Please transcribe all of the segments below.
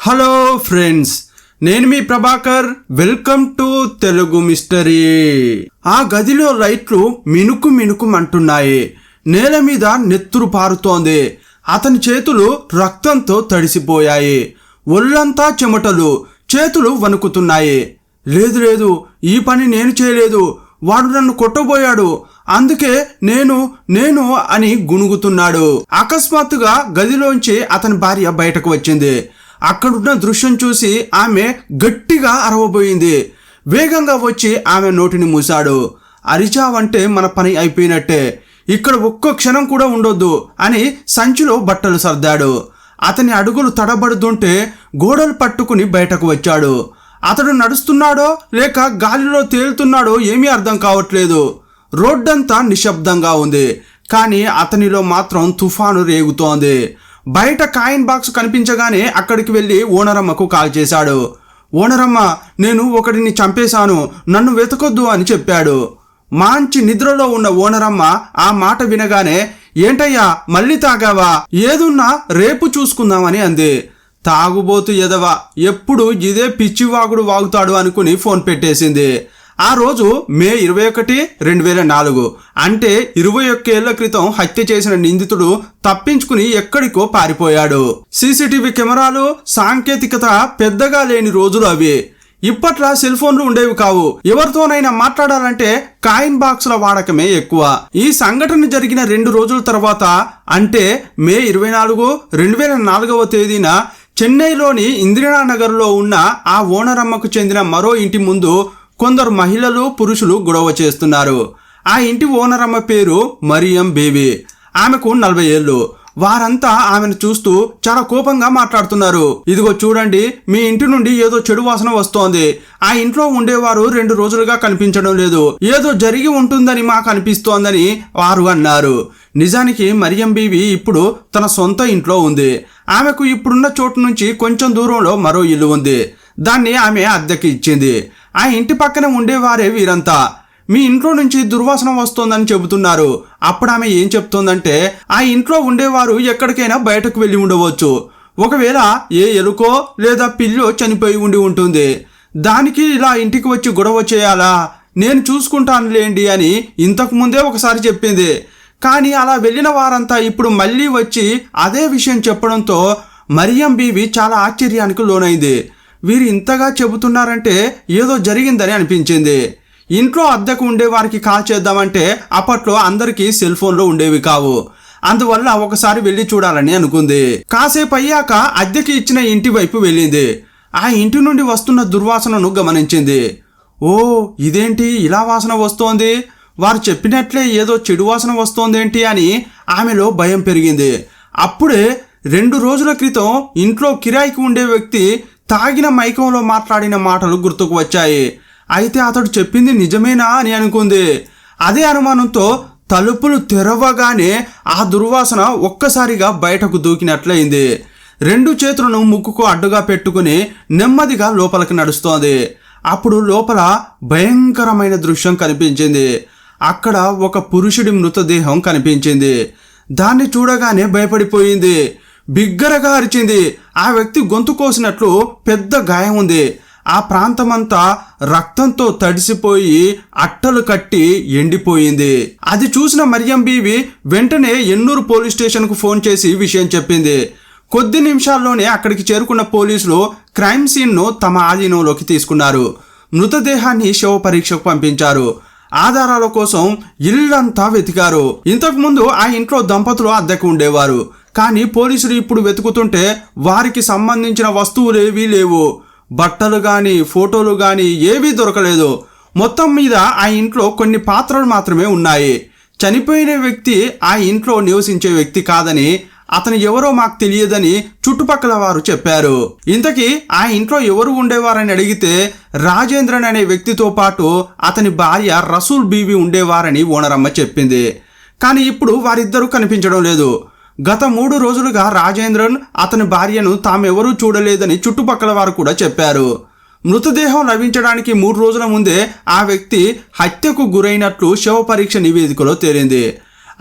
Hello friends, నేను మీ Prabhakar. Welcome to Telugu mystery. ఆ గదిలో లైట్లు మినుకు మినుకుమంటున్నాయి. నేల మీద నెత్తురు పారుతోంది. అతని చేతులు రక్తంతో తడిసిపోయాయి. ఒళ్ళంతా చెమటలు, చేతులు వణుకుతున్నాయి. లేదు లేదు, ఈ పని నేను చేయలేదు, వాడు నన్ను కొట్టబోయాడు, అందుకే నేను అని గుణుగుతున్నాడు. అకస్మాత్తుగా గదిలోంచి అతని భార్య బయటకు వచ్చింది. అక్కడున్న దృశ్యం చూసి ఆమె గట్టిగా అరవబోయింది. వేగంగా వచ్చి ఆమె నోటిని మూశాడు. అరిచావంటే మన పని అయిపోయినట్టే, ఇక్కడ ఒక్క క్షణం కూడా ఉండొద్దు అని సంచిలో బట్టలు సర్దాడు. అతని అడుగులు తడబడుతుంటే గోడలు పట్టుకుని బయటకు వచ్చాడు. అతడు నడుస్తున్నాడో లేక గాలిలో తేలుతున్నాడో ఏమీ అర్థం కావట్లేదు. రోడ్డంతా నిశ్శబ్దంగా ఉంది, కానీ అతనిలో మాత్రం తుఫాను రేగుతోంది. బయట కాయిన్ బాక్స్ కనిపించగానే అక్కడికి వెళ్ళి ఓనరమ్మకు కాల్ చేశాడు. ఓనరమ్మ, నేను ఒకడిని చంపేశాను, నన్ను వెతకొద్దు అని చెప్పాడు. మంచి నిద్రలో ఉన్న ఓనరమ్మ ఆ మాట వినగానే, ఏంటయ్యా మళ్ళీ తాగావా, ఏదున్నా రేపు చూసుకుందామని అంది. తాగుబోతు ఎదవా, ఎప్పుడు ఇదే పిచ్చివాగుడు వాగుతాడు అనుకుని ఫోన్ పెట్టేసింది. ఆ రోజు మే 21, 2004, అంటే 21 ఏళ్ల క్రితం హత్య చేసిన నిందితుడు తప్పించుకుని ఎక్కడికో పారిపోయాడు. సీసీటీవీ కెమెరాలు, సాంకేతికత పెద్దగా లేని రోజులు అవి. ఇప్పట్లా సెల్ ఫోన్లు ఉండేవి కావు. ఎవరితోనైనా మాట్లాడాలంటే కాయిన్ బాక్సుల వాడకమే ఎక్కువ. ఈ సంఘటన జరిగిన 2 రోజుల తర్వాత, అంటే మే 24, 2004 చెన్నైలోని ఇందిరానగర్లో ఉన్న ఆ ఓనరమ్మకు చెందిన మరో ఇంటి ముందు కొందరు మహిళలు, పురుషులు గొడవ చేస్తున్నారు. ఆ ఇంటి ఓనరమ్మ పేరు మరియం బేబీ. ఆమెకు 40 ఏళ్ళు. వారంతా ఆమెను చూస్తూ చాలా కోపంగా మాట్లాడుతున్నారు. ఇదిగో చూడండి, మీ ఇంటి నుండి ఏదో చెడు వాసన వస్తోంది. ఆ ఇంట్లో ఉండేవారు 2 రోజులుగా కనిపించడం లేదు, ఏదో జరిగి ఉంటుందని మాకు అనిపిస్తోందని వారు అన్నారు. నిజానికి మరియం బీవి ఇప్పుడు తన సొంత ఇంట్లో ఉంది. ఆమెకు ఇప్పుడున్న చోటు నుంచి కొంచెం దూరంలో మరో ఇల్లు ఉంది. దాన్ని ఆమె అద్దెకి ఇచ్చింది. ఆ ఇంటి పక్కన ఉండేవారే వీరంతా. మీ ఇంట్లో నుంచి దుర్వాసన వస్తోందని చెబుతున్నారు. అప్పుడు ఆమె ఏం చెప్తోందంటే, ఆ ఇంట్లో ఉండేవారు ఎక్కడికైనా బయటకు వెళ్ళి ఉండవచ్చు. ఒకవేళ ఏ ఎలుకో లేదా పిల్లో చనిపోయి ఉండి ఉంటుంది. దానికి ఇలా ఇంటికి వచ్చి గొడవ చేయాలా, నేను చూసుకుంటానులేండి అని ఇంతకు ముందే ఒకసారి చెప్పింది. కానీ అలా వెళ్ళిన వారంతా ఇప్పుడు మళ్ళీ వచ్చి అదే విషయం చెప్పడంతో మరియం బీవి చాలా ఆశ్చర్యానికి లోనైంది. వీరు ఇంతగా చెబుతున్నారంటే ఏదో జరిగిందని అనిపించింది. ఇంట్లో అద్దెకు ఉండేవారికి కాల్ చేద్దామంటే అప్పట్లో అందరికీ సెల్ ఫోన్లు ఉండేవి కావు. అందువల్ల ఒకసారి వెళ్ళి చూడాలని అనుకుంది. కాసేపు అయ్యాక అద్దెకి ఇచ్చిన ఇంటి వైపు వెళ్ళింది. ఆ ఇంటి నుండి వస్తున్న దుర్వాసనను గమనించింది. ఓ, ఇదేంటి ఇలా వాసన వస్తోంది, వారు చెప్పినట్లే ఏదో చెడు వాసన వస్తోందేంటి అని ఆమెలో భయం పెరిగింది. అప్పుడే 2 రోజుల క్రితం ఇంట్లో కిరాయికి ఉండే వ్యక్తి తాగిన మైకంలో మాట్లాడిన మాటలు గుర్తుకు వచ్చాయి. అయితే అతడు చెప్పింది నిజమేనా అని అనుకుంది. అదే అనుమానంతో తలుపులు తెరవగానే ఆ దుర్వాసన ఒక్కసారిగా బయటకు దూకినట్లయింది. 2 చేతులను ముక్కుకు అడ్డుగా పెట్టుకుని నెమ్మదిగా లోపలికి నడుస్తోంది. అప్పుడు లోపల భయంకరమైన దృశ్యం కనిపించింది. అక్కడ ఒక పురుషుడి మృతదేహం కనిపించింది. దాన్ని చూడగానే భయపడిపోయింది. బిగ్గరగా అరిచింది. ఆ వ్యక్తి గొంతు కోసినట్లు పెద్ద గాయం ఉంది. ఆ ప్రాంతమంతా రక్తంతో తడిసిపోయి అట్టలు కట్టి ఎండిపోయింది. అది చూసిన మరియం బీవి వెంటనే ఎన్నూరు పోలీస్ స్టేషన్కు ఫోన్ చేసి విషయం చెప్పింది. కొద్ది నిమిషాల్లోనే అక్కడికి చేరుకున్న పోలీసులు క్రైమ్ సీన్ను తమ ఆధీనంలోకి తీసుకున్నారు. మృతదేహాన్ని శవ పరీక్షకు పంపించారు. ఆధారాల కోసం ఇల్లంతా వెతికారు. ఇంతకుముందు ఆ ఇంట్లో దంపతులు అద్దెకు ఉండేవారు. కానీ పోలీసులు ఇప్పుడు వెతుకుతుంటే వారికి సంబంధించిన వస్తువులేవీ లేవు. బట్టలు కానీ ఫోటోలు కానీ ఏవీ దొరకలేదు. మొత్తం మీద ఆ ఇంట్లో కొన్ని పాత్రలు మాత్రమే ఉన్నాయి. చనిపోయిన వ్యక్తి ఆ ఇంట్లో నివసించే వ్యక్తి కాదని, అతను ఎవరో మాకు తెలియదని చుట్టుపక్కల వారు చెప్పారు. ఇంతకీ ఆ ఇంట్లో ఎవరు ఉండేవారని అడిగితే రాజేంద్రన్ అనే వ్యక్తితో పాటు అతని భార్య రసూల్ బీవి ఉండేవారని ఓనరమ్మ చెప్పింది. కానీ ఇప్పుడు వారిద్దరూ కనిపించడం లేదు. గత 3 రోజులుగా రాజేంద్రన్, అతని భార్యను తామెవరూ చూడలేదని చుట్టుపక్కల వారు కూడా చెప్పారు. మృతదేహం లభించడానికి 3 రోజుల ముందే ఆ వ్యక్తి హత్యకు గురైనట్లు శవ పరీక్ష నివేదికలో తేలింది.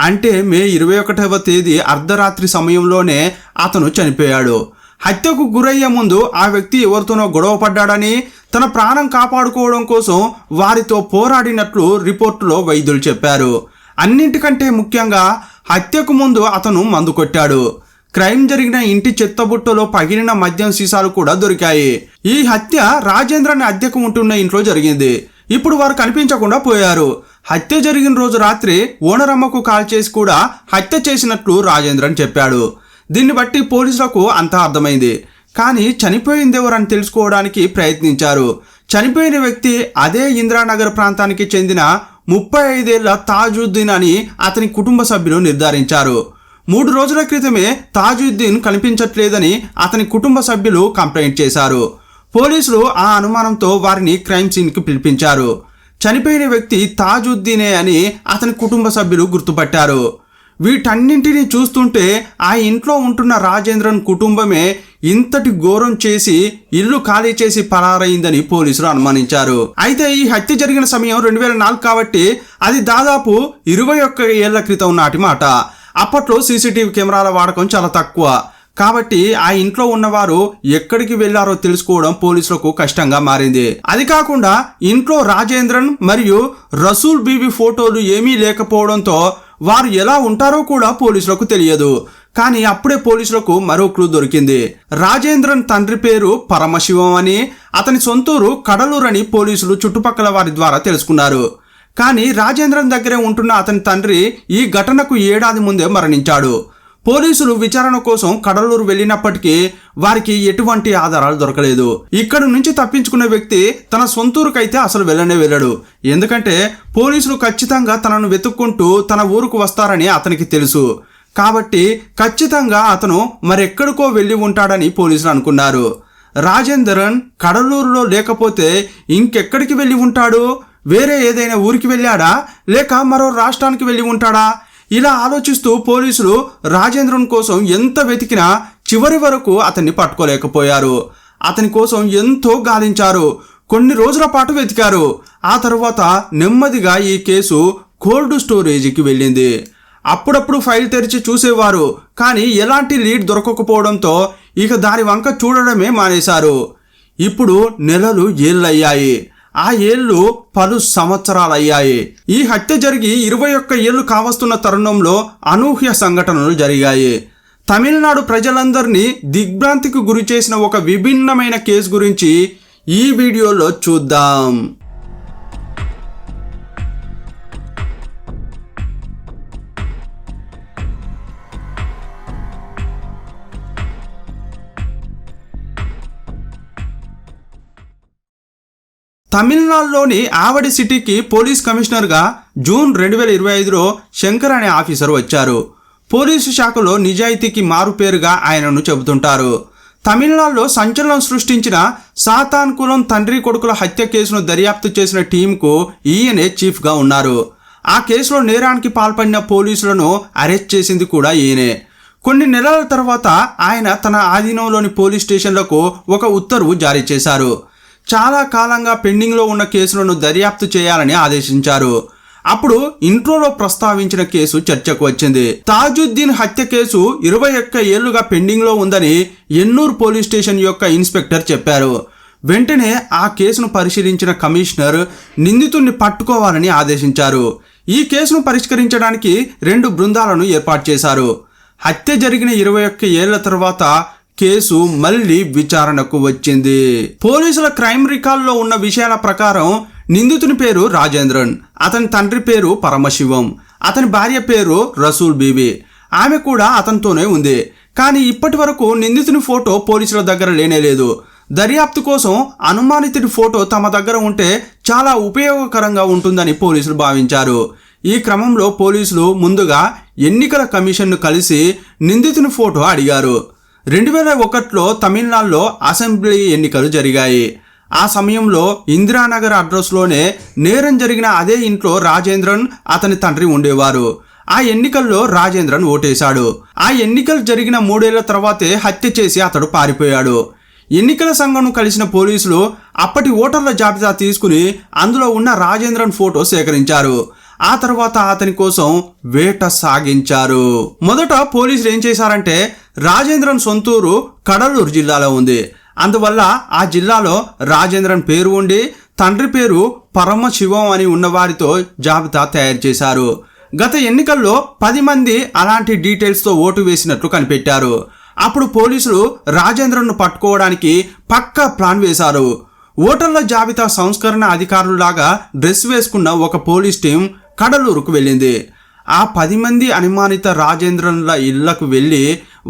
అంటే మే 21వ తేదీ అర్ధరాత్రి సమయంలోనే అతను చనిపోయాడు. హత్యకు గురయ్యే ముందు ఆ వ్యక్తి ఎవరితోనో గొడవ పడ్డాడని, తన ప్రాణం కాపాడుకోవడం కోసం వారితో పోరాడినట్లు రిపోర్టులో వైద్యులు చెప్పారు. అన్నింటికంటే ముఖ్యంగా హత్యకు ముందు అతను మందు కొట్టాడు. క్రైమ్ జరిగిన ఇంటి చెత్తబుట్టలో పగిలిన మద్యం సీసాలు కూడా దొరికాయి. ఈ హత్య రాజేంద్రన్ అద్దెకు ఉంటున్న ఇంట్లో జరిగింది. ఇప్పుడు వారు కనిపించకుండా పోయారు. హత్య జరిగిన రోజు రాత్రి ఓనరమ్మకు కాల్ చేసి కూడా హత్య చేసినట్లు రాజేంద్రన్ చెప్పాడు. దీన్ని బట్టి పోలీసులకు అంతా అర్థమైంది. కానీ చనిపోయిందెవరని తెలుసుకోవడానికి ప్రయత్నించారు. చనిపోయిన వ్యక్తి అదే ఇందిరానగర్ ప్రాంతానికి చెందిన 35 ఏళ్ల తాజుద్దీన్ అని అతని కుటుంబ సభ్యులు నిర్ధారించారు. 3 రోజుల క్రితమే తాజుద్దీన్ కనిపించట్లేదని అతని కుటుంబ సభ్యులు కంప్లైంట్ చేశారు. పోలీసులు ఆ అనుమానంతో వారిని క్రైమ్ సీన్కి పిలిపించారు. చనిపోయిన వ్యక్తి తాజుద్దీనే అని అతని కుటుంబ సభ్యులు గుర్తుపట్టారు. వీటన్నింటినీ చూస్తుంటే ఆ ఇంట్లో ఉంటున్న రాజేంద్రన్ కుటుంబమే ఇంతటి ఘోరం చేసి ఇల్లు ఖాళీ చేసి పరారైందని పోలీసులు అనుమానించారు. అయితే ఈ హత్య జరిగిన సమయం 2004 కాబట్టి అది దాదాపు 21 ఏళ్ల క్రితం నాటి మాట. అప్పట్లో సీసీటీవీ కెమెరాల వాడకం చాలా తక్కువ కాబట్టి ఆ ఇంట్లో ఉన్నవారు ఎక్కడికి వెళ్లారో తెలుసుకోవడం పోలీసులకు కష్టంగా మారింది. అది కాకుండా ఇంట్లో రాజేంద్రన్ మరియు రసూల్ బీబీ ఫోటోలు ఏమీ లేకపోవడంతో వారు ఎలా ఉంటారో కూడా పోలీసులకు తెలియదు. కానీ అప్పుడే పోలీసులకు మరో క్లూ దొరికింది. రాజేంద్రన్ తండ్రి పేరు పరమశివం అని, అతని సొంతూరు కడలూరు అని పోలీసులు చుట్టుపక్కల వారి ద్వారా తెలుసుకున్నారు. కానీ రాజేంద్రన్ దగ్గరే ఉంటున్న అతని తండ్రి ఈ ఘటనకు 1 ఏడాది ముందే మరణించాడు. పోలీసులు విచారణ కోసం కడలూరు వెళ్ళినప్పటికీ వారికి ఎటువంటి ఆధారాలు దొరకలేదు. ఇక్కడి నుంచి తప్పించుకున్న వ్యక్తి తన సొంతూరుకైతే అసలు వెళ్ళడు. ఎందుకంటే పోలీసులు ఖచ్చితంగా తనను వెతుక్కుంటూ తన ఊరుకు వస్తారని అతనికి తెలుసు. కాబట్టి ఖచ్చితంగా అతను మరెక్కడికో వెళ్ళి ఉంటాడని పోలీసులు అనుకున్నారు. రాజేంద్రన్ కడలూరులో లేకపోతే ఇంకెక్కడికి వెళ్ళి ఉంటాడు? వేరే ఏదైనా ఊరికి వెళ్ళాడా, లేక మరో రాష్ట్రానికి వెళ్ళి ఉంటాడా? ఇలా ఆలోచిస్తూ పోలీసులు రాజేంద్రన్ కోసం ఎంత వెతికినా చివరి వరకు అతన్ని పట్టుకోలేకపోయారు. అతని కోసం ఎంతో గాలించారు. కొన్ని రోజుల పాటు వెతికారు. ఆ తర్వాత నెమ్మదిగా ఈ కేసు కోల్డ్ స్టోరేజీకి వెళ్ళింది. అప్పుడప్పుడు ఫైల్ తెరిచి చూసేవారు. కానీ ఎలాంటి లీడ్ దొరకకపోవడంతో ఇక దాని వంక చూడడమే మానేశారు. ఇప్పుడు నెలలు ఏళ్ళయ్యాయి. ఆ ఏళ్ళు పలు సంవత్సరాలయ్యాయి. ఈ హత్య జరిగి 21 ఏళ్లు కావస్తున్న తరుణంలో అనూహ్య సంఘటనలు జరిగాయి. తమిళనాడు ప్రజలందరినీ దిగ్భ్రాంతికి గురి చేసిన ఒక విభిన్నమైన కేసు గురించి ఈ వీడియోలో చూద్దాం. తమిళనాడులోని ఆవడి సిటీకి పోలీస్ కమిషనర్గా జూన్ 2025లో శంకర్ అనే ఆఫీసర్ వచ్చారు. పోలీసు శాఖలో నిజాయితీకి మారుపేరుగా ఆయనను చెబుతుంటారు. తమిళనాడులో సంచలనం సృష్టించిన సాతాన్ కులం తండ్రి కొడుకుల హత్య కేసును దర్యాప్తు చేసిన టీంకు ఈయనే చీఫ్గా ఉన్నారు. ఆ కేసులో నేరానికి పాల్పడిన పోలీసులను అరెస్ట్ చేసింది కూడా ఈయనే. కొన్ని నెలల తర్వాత ఆయన తన ఆధీనంలోని పోలీస్ స్టేషన్లకు ఒక ఉత్తర్వు జారీ చేశారు. చాలా కాలంగా పెండింగ్లో ఉన్న కేసులను దర్యాప్తు చేయాలని ఆదేశించారు. అప్పుడు ఇంట్రోలో ప్రస్తావించిన కేసు చర్చకు వచ్చింది. తాజుద్దీన్ హత్య కేసు 21 ఏళ్లుగా పెండింగ్లో ఉందని ఎన్నూరు పోలీస్ స్టేషన్ యొక్క ఇన్స్పెక్టర్ చెప్పారు. వెంటనే ఆ కేసును పరిశీలించిన కమిషనర్ నిందితుడిని పట్టుకోవాలని ఆదేశించారు. ఈ కేసును పరిష్కరించడానికి 2 బృందాలను ఏర్పాటు చేశారు. హత్య జరిగిన 21 ఏళ్ల తర్వాత కేసు మళ్ళీ విచారణకు వచ్చింది. పోలీసుల క్రైమ్ రికార్డులో ఉన్న విషయాల ప్రకారం నిందితుని పేరు రాజేంద్రన్, అతని తండ్రి పేరు పరమశివం, అతని భార్య పేరు రసూల్ బీబీ. ఆమె కూడా అతనితోనే ఉంది. కానీ ఇప్పటి వరకు నిందితుని ఫోటో పోలీసుల దగ్గర లేనేలేదు. దర్యాప్తు కోసం అనుమానితుడి ఫోటో తమ దగ్గర ఉంటే చాలా ఉపయోగకరంగా ఉంటుందని పోలీసులు భావించారు. ఈ క్రమంలో పోలీసులు ముందుగా ఎన్నికల కమిషన్ను కలిసి నిందితుని ఫోటో అడిగారు. 2001లో తమిళనాడులో అసెంబ్లీ ఎన్నికలు జరిగాయి. ఆ సమయంలో ఇందిరానగర్ అడ్రస్లోనే నేరం జరిగిన అదే ఇంట్లో రాజేంద్రన్ అతని తండ్రి ఉండేవారు. ఆ ఎన్నికల్లో రాజేంద్రన్ ఓటేశాడు. ఆ ఎన్నికలు జరిగిన 3 ఏళ్ల తర్వాతే హత్య చేసి అతడు పారిపోయాడు. ఎన్నికల సంఘం కలిసిన పోలీసులు అప్పటి ఓటర్ల జాబితా తీసుకుని అందులో ఉన్న రాజేంద్రన్ ఫోటో సేకరించారు. ఆ తర్వాత అతని కోసం వేట సాగించారు. మొదట పోలీసులు ఏం చేశారంటే, రాజేంద్రన్ సొంతూరు కడలూరు జిల్లాలో ఉంది. అందువల్ల ఆ జిల్లాలో రాజేంద్రన్ పేరు ఉండి తండ్రి పేరు పరమశివం అని ఉన్నవారితో జాబితా తయారు చేశారు. గత ఎన్నికల్లో 10 మంది అలాంటి డీటెయిల్స్తో ఓటు వేసినట్లు కనిపెట్టారు. అప్పుడు పోలీసులు రాజేంద్రన్ను పట్టుకోవడానికి పక్కా ప్లాన్ వేశారు. ఓటర్ల జాబితా సంస్కరణ అధికారులాగా డ్రెస్ వేసుకున్న ఒక పోలీస్ టీం కడలూరుకు వెళ్ళింది. ఆ 10 మంది అనుమానిత రాజేంద్రన్ల ఇళ్లకు వెళ్ళి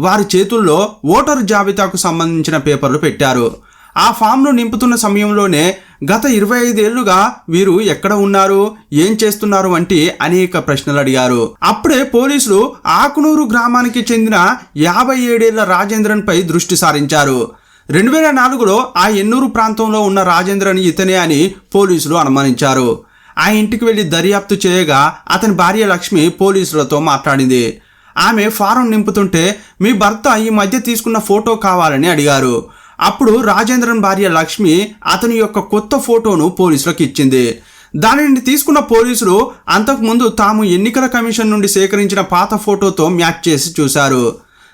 వారి చేతుల్లో ఓటరు జాబితాకు సంబంధించిన పేపర్లు పెట్టారు. ఆ ఫామ్ను నింపుతున్న సమయంలోనే గత 25 ఏళ్లుగా వీరు ఎక్కడ ఉన్నారు, ఏం చేస్తున్నారు వంటి అనేక ప్రశ్నలు అడిగారు. అప్పుడే పోలీసులు ఆకునూరు గ్రామానికి చెందిన 57 ఏళ్ల రాజేంద్రన్ పై దృష్టి సారించారు. 2004లో ఆ ఎన్నూరు ప్రాంతంలో ఉన్న రాజేంద్రన్ ఇతనే అని పోలీసులు అనుమానించారు. ఆ ఇంటికి వెళ్లి దర్యాప్తు చేయగా అతని భార్య లక్ష్మి పోలీసులతో మాట్లాడింది. ఆమె ఫారం నింపుతుంటే మీ భర్త ఈ మధ్య తీసుకున్న ఫోటో కావాలని అడిగారు. అప్పుడు రాజేంద్రన్ భార్య లక్ష్మి అతని యొక్క కొత్త ఫోటోను పోలీసులకు ఇచ్చింది. దానిని తీసుకున్న పోలీసులు అంతకుముందు తాము ఎన్నికల కమిషన్ నుండి సేకరించిన పాత ఫోటోతో మ్యాచ్ చేసి చూశారు.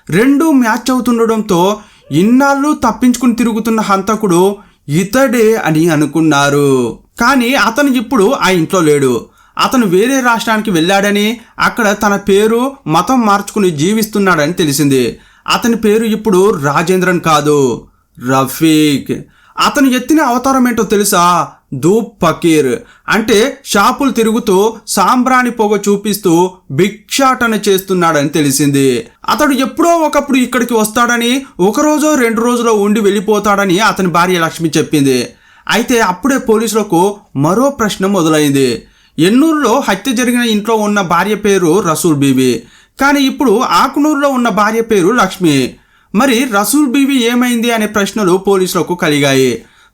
రెండూ మ్యాచ్ అవుతుండడంతో ఇన్నాళ్ళు తప్పించుకుని తిరుగుతున్న హంతకుడు ఇతడే అని అనుకున్నారు. కానీ అతను ఇప్పుడు ఆ ఇంట్లో లేడు. అతను వేరే రాష్ట్రానికి వెళ్ళాడని, అక్కడ తన పేరు మతం మార్చుకుని జీవిస్తున్నాడని తెలిసింది. అతని పేరు ఇప్పుడు రాజేంద్రన్ కాదు, రఫీక్. అతను ఎత్తిన అవతారం ఏంటో తెలుసా? ధూప్ ఫకీర్. అంటే షాపులు తిరుగుతూ సాంబ్రాణి పొగ చూపిస్తూ భిక్షాటన చేస్తున్నాడని తెలిసింది. అతడు ఎప్పుడో ఒకప్పుడు ఇక్కడికి వస్తాడని, 1 రోజో 2 రోజులో ఉండి వెళ్ళిపోతాడని అతని భార్య లక్ష్మి చెప్పింది. అయితే అప్పుడే పోలీసులకు మరో ప్రశ్న మొదలైంది. ఎన్నూరులో హత్య జరిగిన ఇంట్లో ఉన్న భార్య పేరు రసూల్ బీవి, కానీ ఇప్పుడు ఆకునూరులో ఉన్న భార్య పేరు లక్ష్మి. మరి రసూల్ బీవి ఏమైంది అనే ప్రశ్నలు పోలీసులకు కలిగాయి.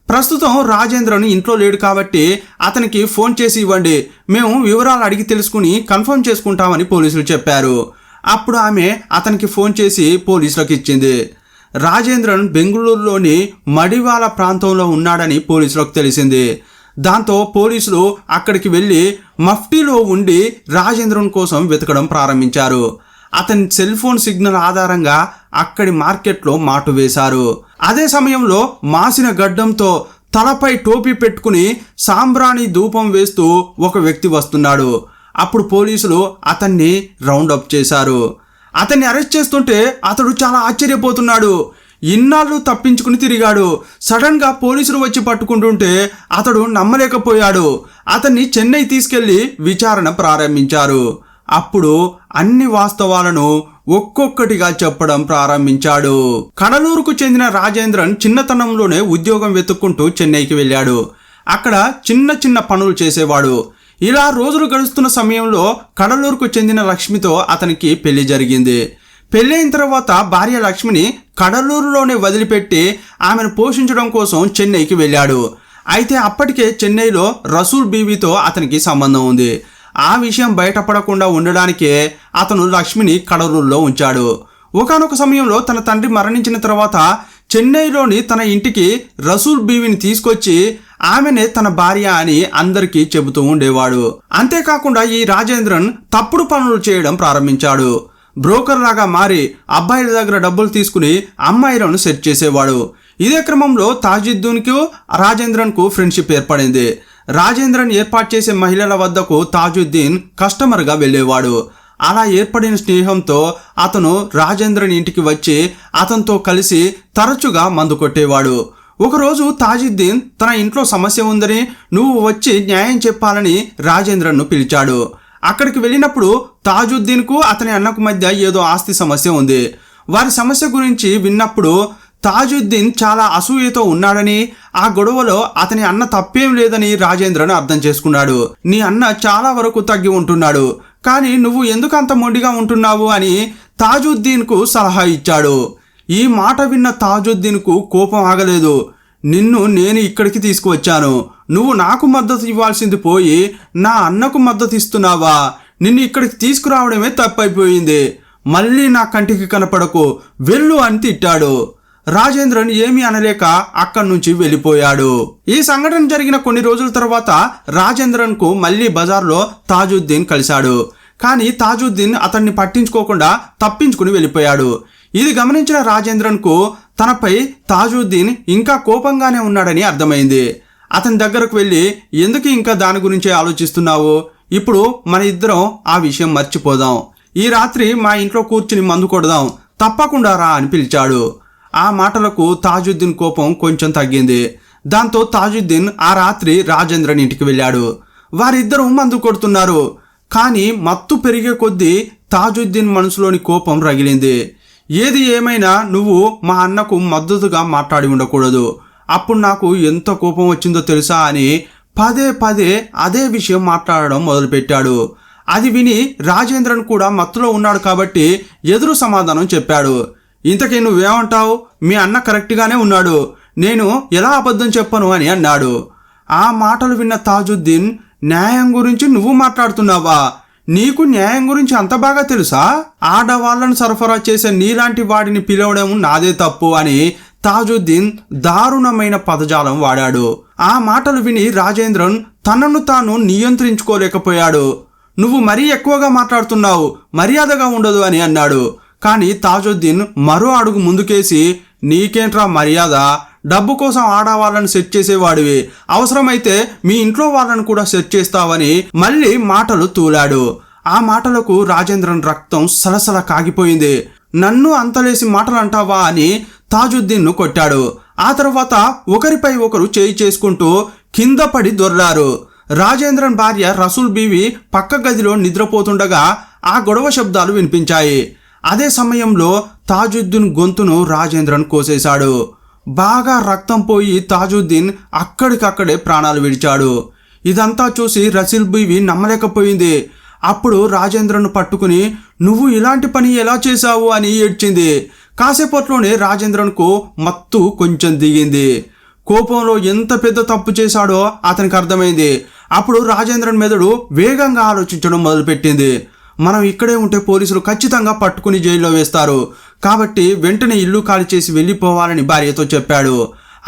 ప్రస్తుతం రాజేంద్రన్ ఇంట్లో లేడు కాబట్టి అతనికి ఫోన్ చేసి ఇవ్వండి, మేము వివరాలు అడిగి తెలుసుకుని కన్ఫర్మ్ చేసుకుంటామని పోలీసులు చెప్పారు. అప్పుడు ఆమె అతనికి ఫోన్ చేసి పోలీసులకు ఇచ్చింది. రాజేంద్రన్ బెంగళూరులోని మడివాల ప్రాంతంలో ఉన్నాడని పోలీసులకు తెలిసింది. దాంతో పోలీసులు అక్కడికి వెళ్ళి మఫ్టీలో ఉండి రాజేంద్రన్ కోసం వెతకడం ప్రారంభించారు. అతని సెల్ ఫోన్ సిగ్నల్ ఆధారంగా అక్కడి మార్కెట్లో మాటు వేశారు. అదే సమయంలో మాసిన గడ్డంతో తలపై టోపీ పెట్టుకుని సాంబ్రాణి ధూపం వేస్తూ ఒక వ్యక్తి వస్తున్నాడు. అప్పుడు పోలీసులు అతన్ని రౌండప్ చేశారు. అతన్ని అరెస్ట్ చేస్తుంటే అతడు చాలా ఆశ్చర్యపోతున్నాడు. ఇన్నాళ్ళు తప్పించుకుని తిరిగాడు. సడన్ గా పోలీసులు వచ్చి పట్టుకుంటుంటే అతడు నమ్మలేకపోయాడు. అతన్ని చెన్నై తీసుకెళ్లి విచారణ ప్రారంభించారు. అప్పుడు అన్ని వాస్తవాలను ఒక్కొక్కటిగా చెప్పడం ప్రారంభించాడు. కడలూరుకు చెందిన రాజేంద్రన్ చిన్నతనంలోనే ఉద్యోగం వెతుక్కుంటూ చెన్నైకి వెళ్ళాడు. అక్కడ చిన్న చిన్న పనులు చేసేవాడు. ఇలా రోజులు గడుస్తున్న సమయంలో కడలూరుకు చెందిన లక్ష్మితో అతనికి పెళ్లి జరిగింది. పెళ్ళైన తర్వాత భార్య లక్ష్మిని కడలూరులోనే వదిలిపెట్టి ఆమెను పోషించడం కోసం చెన్నైకి వెళ్ళాడు. అయితే అప్పటికే చెన్నైలో రసూల్ బీవీతో అతనికి సంబంధం ఉంది. ఆ విషయం బయటపడకుండా ఉండడానికే అతను లక్ష్మిని కడలూరులో ఉంచాడు. ఒకానొక సమయంలో తన తండ్రి మరణించిన తర్వాత చెన్నైలోని తన ఇంటికి రసూల్ బీవీని తీసుకొచ్చి ఆమెనే తన భార్య అని అందరికీ చెబుతూ ఉండేవాడు. అంతేకాకుండా ఈ రాజేంద్రన్ తప్పుడు పనులు చేయడం ప్రారంభించాడు. బ్రోకర్ లాగా మారి అబ్బాయిల దగ్గర డబ్బులు తీసుకుని అమ్మాయిలను సెట్ చేసేవాడు. ఇదే క్రమంలో తాజుద్దీన్కు రాజేంద్రన్కు ఫ్రెండ్షిప్ ఏర్పడింది. రాజేంద్రన్ ఏర్పాటు చేసే మహిళల వద్దకు తాజుద్దీన్ కస్టమర్గా వెళ్ళేవాడు. అలా ఏర్పడిన స్నేహంతో అతను రాజేంద్రన్ ఇంటికి వచ్చి అతనితో కలిసి తరచుగా మందు కొట్టేవాడు. ఒకరోజు తాజుద్దీన్ తన ఇంట్లో సమస్య ఉందని నువ్వు వచ్చి న్యాయం చెప్పాలని రాజేంద్రన్ను పిలిచాడు. అక్కడికి వెళ్ళినప్పుడు తాజుద్దీన్కు అతని అన్నకు మధ్య ఏదో ఆస్తి సమస్య ఉంది. వారి సమస్య గురించి విన్నప్పుడు తాజుద్దీన్ చాలా అసూయతో ఉన్నాడని, ఆ గొడవలో అతని అన్న తప్పేం లేదని రాజేంద్రన్ అర్థం చేసుకున్నాడు. నీ అన్న చాలా వరకు తగ్గి ఉంటున్నాడు, కానీ నువ్వు ఎందుకు అంత మొండిగా ఉంటున్నావు అని తాజుద్దీన్కు సలహా ఇచ్చాడు. ఈ మాట విన్న తాజుద్దీన్కు కోపం ఆగలేదు. నిన్ను నేను ఇక్కడికి తీసుకువచ్చాను, నువ్వు నాకు మద్దతు ఇవ్వాల్సింది పోయి నా అన్నకు మద్దతు ఇస్తున్నావా? నిన్ను ఇక్కడికి తీసుకురావడమే తప్పైపోయింది. మళ్ళీ నా కంటికి కనపడకు, వెళ్ళు అని తిట్టాడు. రాజేంద్రన్ ఏమీ అనలేక అక్కడి నుంచి వెళ్ళిపోయాడు. ఈ సంఘటన జరిగిన కొన్ని రోజుల తర్వాత రాజేంద్రన్ కు మళ్ళీ బజార్లో తాజుద్దీన్ కలిశాడు. కానీ తాజుద్దీన్ అతన్ని పట్టించుకోకుండా తప్పించుకుని వెళ్ళిపోయాడు. ఇది గమనించిన రాజేంద్రన్ కు తనపై తాజుద్దీన్ ఇంకా కోపంగానే ఉన్నాడని అర్థమైంది. అతని దగ్గరకు వెళ్ళి, ఎందుకు ఇంకా దాని గురించే ఆలోచిస్తున్నావు? ఇప్పుడు మన ఇద్దరం ఆ విషయం మర్చిపోదాం. ఈ రాత్రి మా ఇంట్లో కూర్చుని మందు కొడదాం, తప్పకుండా రా అని పిలిచాడు. ఆ మాటలకు తాజుద్దీన్ కోపం కొంచెం తగ్గింది. దాంతో తాజుద్దీన్ ఆ రాత్రి రాజేంద్రన్ ఇంటికి వెళ్ళాడు. వారిద్దరూ మందు కొడుతున్నారు. కానీ మత్తు పెరిగే కొద్దీ తాజుద్దీన్ మనసులోని కోపం రగిలింది. ఏది ఏమైనా నువ్వు మా అన్నకు మద్దతుగా మాట్లాడి ఉండకూడదు, అప్పుడు నాకు ఎంత కోపం వచ్చిందో తెలుసా అని పదే పదే అదే విషయం మాట్లాడడం మొదలుపెట్టాడు. అది విని రాజేంద్రన్ కూడా మత్తులో ఉన్నాడు కాబట్టి ఎదురు సమాధానం చెప్పాడు. ఇంతకీ నువ్వేమంటావు? మీ అన్న కరెక్ట్గానే ఉన్నాడు, నేను ఎలా అబద్ధం చెప్పను అని అన్నాడు. ఆ మాటలు విన్న తాజుద్దీన్, న్యాయం గురించి నువ్వు మాట్లాడుతున్నావా? నీకు న్యాయం గురించి అంత బాగా తెలుసా? ఆడవాళ్లను సరఫరా చేసే నీలాంటి వాడిని పిలవడం నాదే తప్పు అని తాజుద్దీన్ దారుణమైన పదజాలం వాడాడు. ఆ మాటలు విని రాజేంద్రన్ తనను తాను నియంత్రించుకోలేకపోయాడు. నువ్వు మరీ ఎక్కువగా మాట్లాడుతున్నావు, మర్యాదగా ఉండదు అని అన్నాడు. కానీ తాజుద్దీన్ మరో అడుగు ముందుకేసి, నీకేంట్రా మర్యాద? డబ్బు కోసం ఆడవాళ్ళను సెట్ చేసేవాడివి, అవసరమైతే మీ ఇంట్లో వాళ్ళను కూడా సెట్ చేస్తావని మళ్ళీ మాటలు తూలాడు. ఆ మాటలకు రాజేంద్రన్ రక్తం సలసల కాగిపోయింది. నన్ను అంతలేసి మాటలు అంటావా అని తాజుద్దీన్ను కొట్టాడు. ఆ తర్వాత ఒకరిపై ఒకరు చేయి చేసుకుంటూ కింద పడి దొర్లారు. రాజేంద్రన్ భార్య రసూల్ బీవి పక్క గదిలో నిద్రపోతుండగా ఆ గొడవ శబ్దాలు వినిపించాయి. అదే సమయంలో తాజుద్దీన్ గొంతును రాజేంద్రన్ కోసేశాడు. బాగా రక్తం పోయి తాజుద్దీన్ అక్కడికక్కడే ప్రాణాలు విడిచాడు. ఇదంతా చూసి రసూల్ బీవి నమ్మలేకపోయింది. అప్పుడు రాజేంద్రన్ను పట్టుకుని, నువ్వు ఇలాంటి పని ఎలా చేశావు అని ఏడ్చింది. కాసేపట్లోనే రాజేంద్రన్కు మత్తు కొంచెం దిగింది. కోపంలో ఎంత పెద్ద తప్పు చేశాడో అతనికి అర్థమైంది. అప్పుడు రాజేంద్రన్ మెదడు వేగంగా ఆలోచించడం మొదలుపెట్టింది. మనం ఇక్కడే ఉంటే పోలీసులు ఖచ్చితంగా పట్టుకుని జైల్లో వేస్తారు, కాబట్టి వెంటనే ఇల్లు ఖాళీ చేసి వెళ్ళిపోవాలని భార్యతో చెప్పాడు.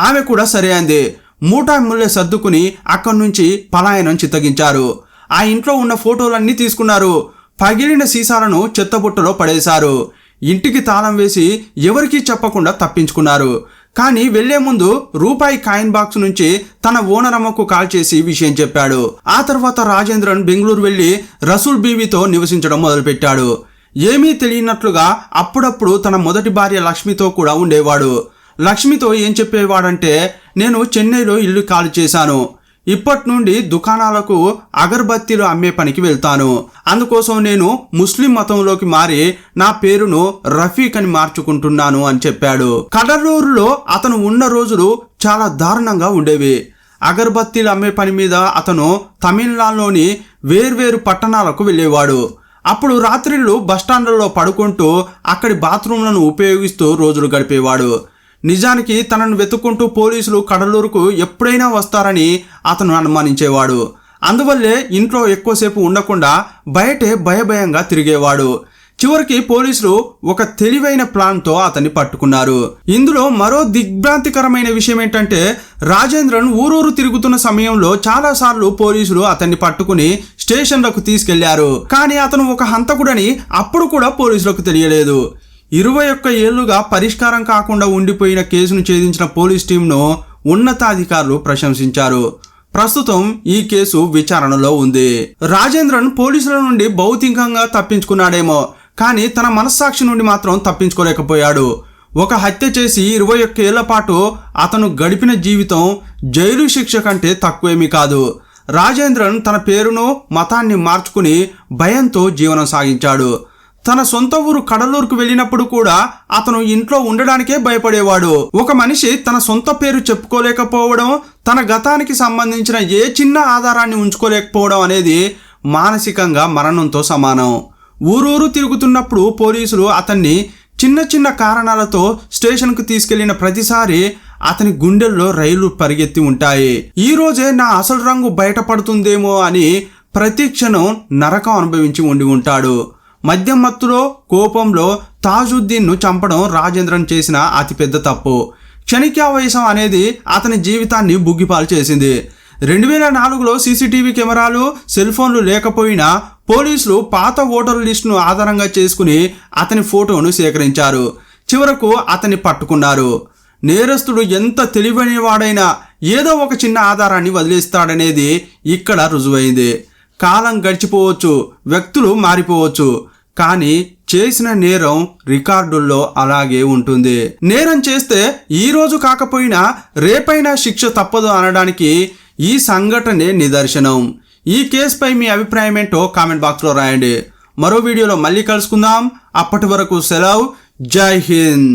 ఆమె కూడా సరే అంది. మూటా ముల్లె సర్దుకుని అక్కడి నుంచి పలాయనం చిత్తగించారు. ఆ ఇంట్లో ఉన్న ఫోటోలన్నీ తీసుకున్నారు. పగిలిన సీసాలను చెత్తబుట్టలో పడేశారు. ఇంటికి తాళం వేసి ఎవరికీ చెప్పకుండా తప్పించుకున్నారు. కానీ వెళ్లే ముందు రూపాయి కాయిన్ బాక్స్ నుంచి తన ఓనరమ్మకు కాల్ చేసి విషయం చెప్పాడు. ఆ తర్వాత రాజేంద్రన్ బెంగళూరు వెళ్లి రసూల్ బీవితో నివసించడం మొదలుపెట్టాడు. ఏమీ తెలియనట్లుగా అప్పుడప్పుడు తన మొదటి భార్య లక్ష్మితో కూడా ఉండేవాడు. లక్ష్మితో ఏం చెప్పేవాడంటే, నేను చెన్నైలో ఇల్లు ఖాళీ చేశాను, ఇప్పటి నుండి దుకాణాలకు అగర్బత్తీలు అమ్మే పనికి వెళ్తాను, అందుకోసం నేను ముస్లిం మతంలోకి మారి నా పేరును రఫీక్ అని మార్చుకుంటున్నాను అని చెప్పాడు. కడలూరులో అతను ఉన్న రోజులు చాలా దారుణంగా ఉండేవి. అగర్బత్తీలు అమ్మే పని మీద అతను తమిళనాడులోని వేర్వేరు పట్టణాలకు వెళ్ళేవాడు. అప్పుడు రాత్రిళ్ళు బస్టాండ్లలో పడుకుంటూ అక్కడి బాత్రూంలను ఉపయోగిస్తూ రోజులు గడిపేవాడు. నిజానికి తనను వెతుక్కుంటూ పోలీసులు కడలూరుకు ఎప్పుడైనా వస్తారని అతను అనుమానించేవాడు. అందువల్లే ఇంట్లో ఎక్కువసేపు ఉండకుండా బయటే భయభయంగా తిరిగేవాడు. చివరికి పోలీసులు ఒక తెలివైన ప్లాన్తో అతన్ని పట్టుకున్నారు. ఇందులో మరో దిగ్భ్రాంతికరమైన విషయం ఏంటంటే, రాజేంద్రన్ ఊరూరు తిరుగుతున్న సమయంలో చాలాసార్లు పోలీసులు అతన్ని పట్టుకుని స్టేషన్లకు తీసుకెళ్లారు. కానీ అతను ఒక హంతకుడని అప్పుడు కూడా పోలీసులకు తెలియలేదు. 21 ఏళ్లుగా పరిష్కారం కాకుండా ఉండిపోయిన కేసును ఛేదించిన పోలీస్ టీంను ఉన్నతాధికారులు ప్రశంసించారు. ప్రస్తుతం ఈ కేసు విచారణలో ఉంది. రాజేంద్రన్ పోలీసుల నుండి భౌతికంగా తప్పించుకున్నాడేమో, కానీ తన మనస్సాక్షి నుండి మాత్రం తప్పించుకోలేకపోయాడు. ఒక హత్య చేసి 21 ఏళ్ల పాటు అతను గడిపిన జీవితం జైలు శిక్ష కంటే తక్కువేమీ కాదు. రాజేంద్రన్ తన పేరును మతాన్ని మార్చుకుని భయంతో జీవనం సాగించాడు. తన సొంత ఊరు కడలూరుకు వెళ్ళినప్పుడు కూడా అతను ఇంట్లో ఉండడానికే భయపడేవాడు. ఒక మనిషి తన సొంత పేరు చెప్పుకోలేకపోవడం, తన గతానికి సంబంధించిన ఏ చిన్న ఆధారాన్ని ఉంచుకోలేకపోవడం అనేది మానసికంగా మరణంతో సమానం. ఊరూరు తిరుగుతున్నప్పుడు పోలీసులు అతన్ని చిన్న చిన్న కారణాలతో స్టేషన్కు తీసుకెళ్లిన ప్రతిసారి అతని గుండెల్లో రైలు పరిగెత్తి ఉంటాయి. ఈ రోజే నా అసలు రంగు బయటపడుతుందేమో అని ప్రతి క్షణం నరకం అనుభవించి ఉండి ఉంటాడు. మద్యం మత్తులో కోపంలో తాజుద్దీన్ను చంపడం రాజేంద్రన్ చేసిన అతిపెద్ద తప్పు. క్షణికావేశం అనేది అతని జీవితాన్ని బుగ్గిపాలు చేసింది. 2004లో సీసీటీవీ కెమెరాలు, సెల్ ఫోన్లు లేకపోయినా పోలీసులు పాత ఓటర్ లిస్టును ఆధారంగా చేసుకుని అతని ఫోటోను సేకరించారు. చివరకు అతన్ని పట్టుకున్నారు. నేరస్తుడు ఎంత తెలివైన వాడైనా ఏదో ఒక చిన్న ఆధారాన్ని వదిలేస్తాడనేది ఇక్కడ రుజువైంది. కాలం గడిచిపోవచ్చు, వ్యక్తులు మారిపోవచ్చు, కానీ చేసిన నేరం రికార్డుల్లో అలాగే ఉంటుంది. నేరం చేస్తే ఈ రోజు కాకపోయినా రేపైనా శిక్ష తప్పదు అనడానికి ఈ సంఘటనే నిదర్శనం. ఈ కేసుపై మీ అభిప్రాయం ఏంటో కామెంట్ బాక్స్లో రాయండి. మరో వీడియోలో మళ్ళీ కలుసుకుందాం. అప్పటి వరకు సెలవు. జై హింద్.